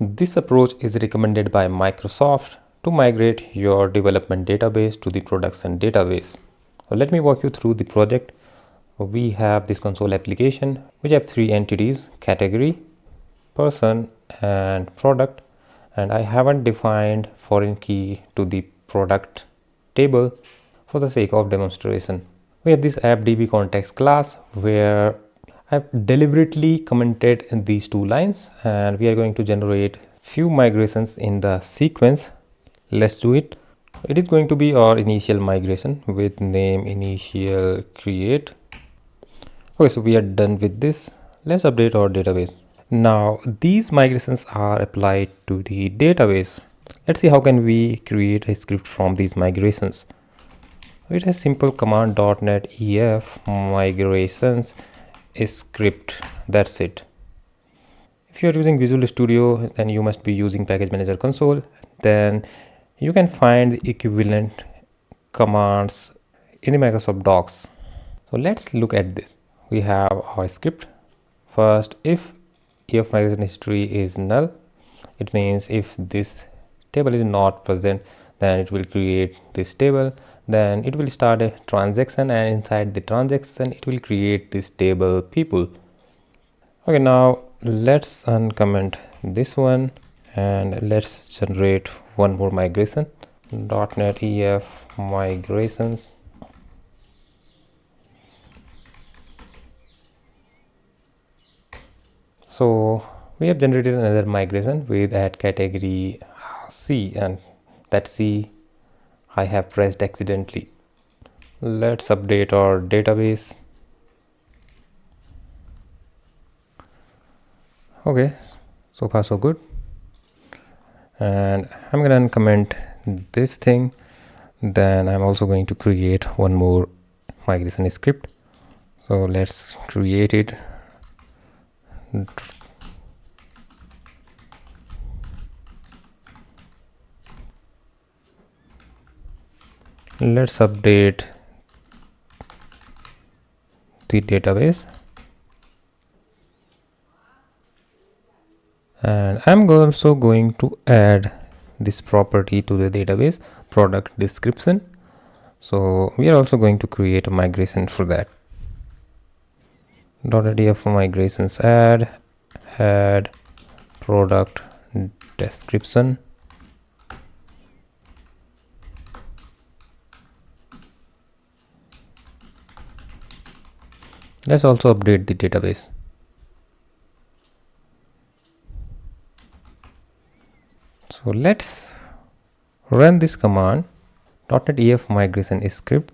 This approach is recommended by Microsoft to migrate your development database to the production database. So let me walk you through the project. We have this console application which have three entities: category, person and product, and I haven't defined foreign key to the product table for the sake of demonstration. We have this app.db context class where I've deliberately commented in these two lines, and we are going to generate few migrations in the sequence. Let's do it. It is going to be our initial migration with name initial create. Okay, so we are done with this. Let's update our database. Now these migrations are applied to the database. Let's see how can we create a script from these migrations. It has simple command .NET ef migrations script. That's it. If you are using Visual Studio, then you must be using Package Manager Console. Then you can find the equivalent commands in the Microsoft Docs. So let's look at this. We have our script. First, if ef migration history is null, it means if this table is not present, then it will create this table. Then it will start a transaction, and inside the transaction it will create this table people. Okay, now let's uncomment this one and let's generate one more migration. .NET ef migrations. So we have generated another migration with add category C, and that C I have pressed accidentally. Let's update our database. Okay, so far so good. And I'm gonna uncomment this thing. Then I'm also going to create one more migration script. So let's create it. Let's update the database, and I'm also going to add this property to the database, product description. So we are also going to create a migration for that. .df migrations add product description. Let's also update the database. So let's run this command, .NET ef migration script.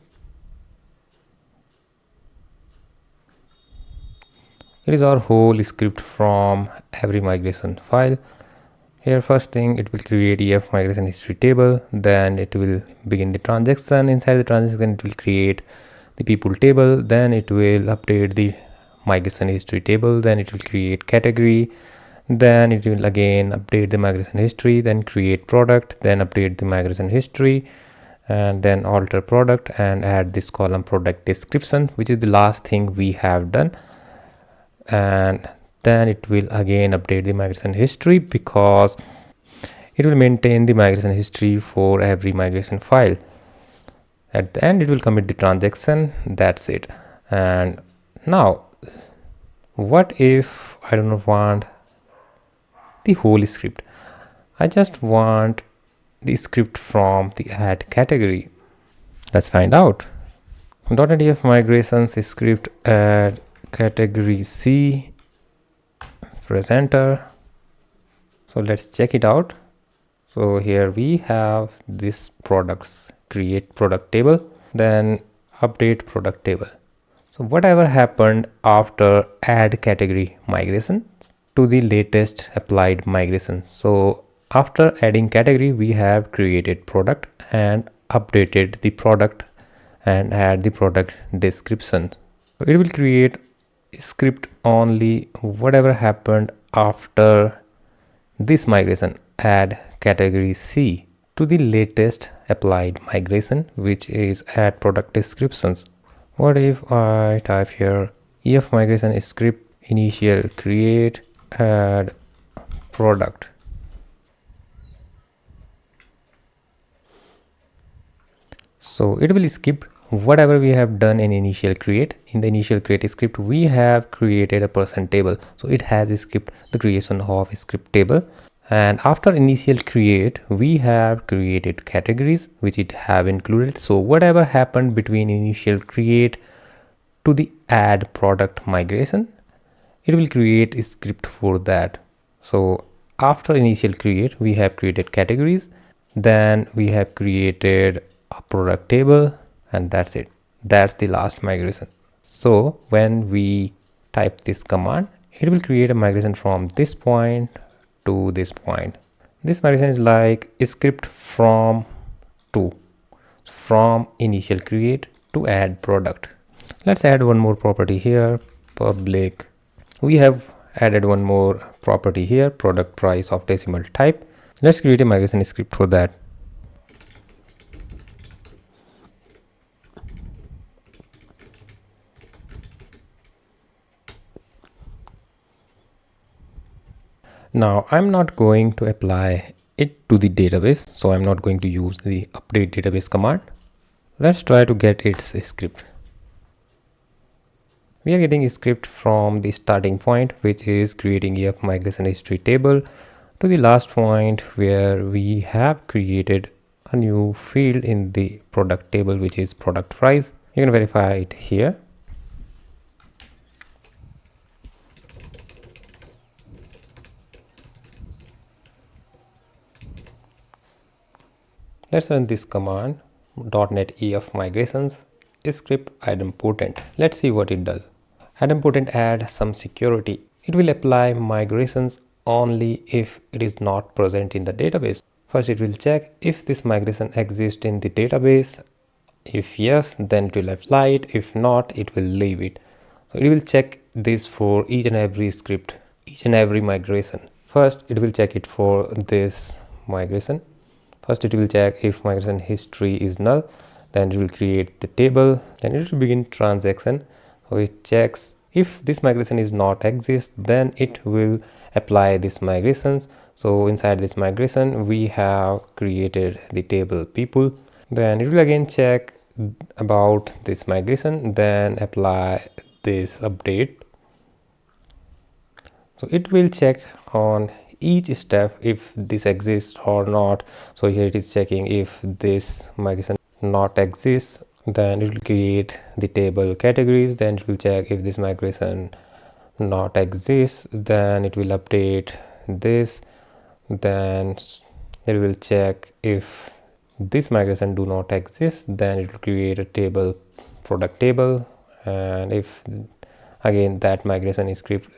It is our whole script from every migration file. Here, first thing, it will create ef migration history table. Then it will begin the transaction. Inside the transaction, it will create the people table. Then it will update the migration history table. Then it will create category. Then it will again update the migration history. Then create product. Then update the migration history. And then alter product and add this column product description, which is the last thing we have done. And then it will again update the migration history because it will maintain the migration history for every migration file. At the end, it will commit the transaction. That's it. And now, what if I don't want the whole script? I just want the script from the add category. Let's find out. .NET ef migrations script add category C. Press enter. So let's check it out. So here we have this products, create product table, then update product table. So whatever happened after add category migration to the latest applied migration. So after adding category, we have created product and updated the product and add the product description. So it will create script only whatever happened after this migration, add category C to the latest applied migration, which is add product descriptions. What if I type here ef migration script initial create add product. So it will skip whatever we have done in initial create. In the initial create script, we have created a person table, so it has skipped the creation of a script table. And after initial create, we have created categories which it have included. So whatever happened between initial create to the add product migration, it will create a script for that. So after initial create, we have created categories, then we have created a product table, and that's it. That's the last migration. So when we type this command, it will create a migration from this point to this point. This migration is like a script from initial create to add product. Let's add one more property here, public. We have added one more property here, product price of decimal type. Let's create a migration script for that. Now I'm not going to apply it to the database, so I'm not going to use the update database command. Let's try to get its script. We are getting a script from the starting point, which is creating a migration history table, to the last point where we have created a new field in the product table, which is product price. You can verify it here. Let's run this command, .NET EF migrations script idempotent. Let's see what it does. Idempotent adds some security. It will apply migrations only if it is not present in the database. First, it will check if this migration exists in the database. If yes, then it will apply it. If not, it will leave it. So it will check this for each and every script, each and every migration. First, it will check it for this migration. First, it will check if migration history is null. Then it will create the table. Then it will begin transaction. So it checks if this migration is not exist, then it will apply this migrations. So inside this migration, we have created the table people. Then it will again check about this migration, then apply this update. So it will check on each step if this exists or not. So here it is checking if this migration not exists, then it will create the table categories. Then it will check if this migration not exists, then it will update this. Then it will check if this migration do not exist, then it will create a table, product table. And if again that migration script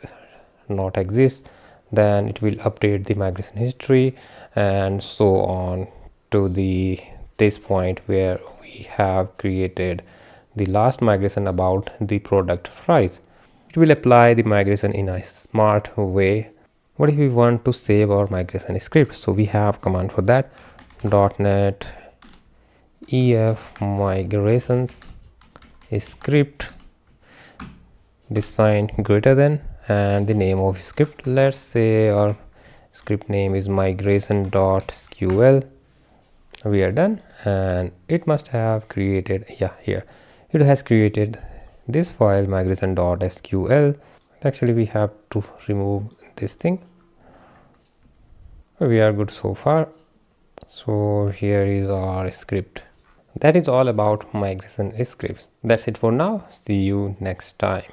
not exists, then it will update the migration history, and so on to this point where we have created the last migration about the product price. It will apply the migration in a smart way. What if we want to save our migration script? So we have command for that, .NET EF migrations script, this sign greater than, and the name of script. Let's say our script name is migration.sql. We are done, and it must have created, yeah, here it has created this file migration.sql. Actually, we have to remove this thing. We are good so far. So here is our script. That is all about migration scripts. That's it for now. See you next time.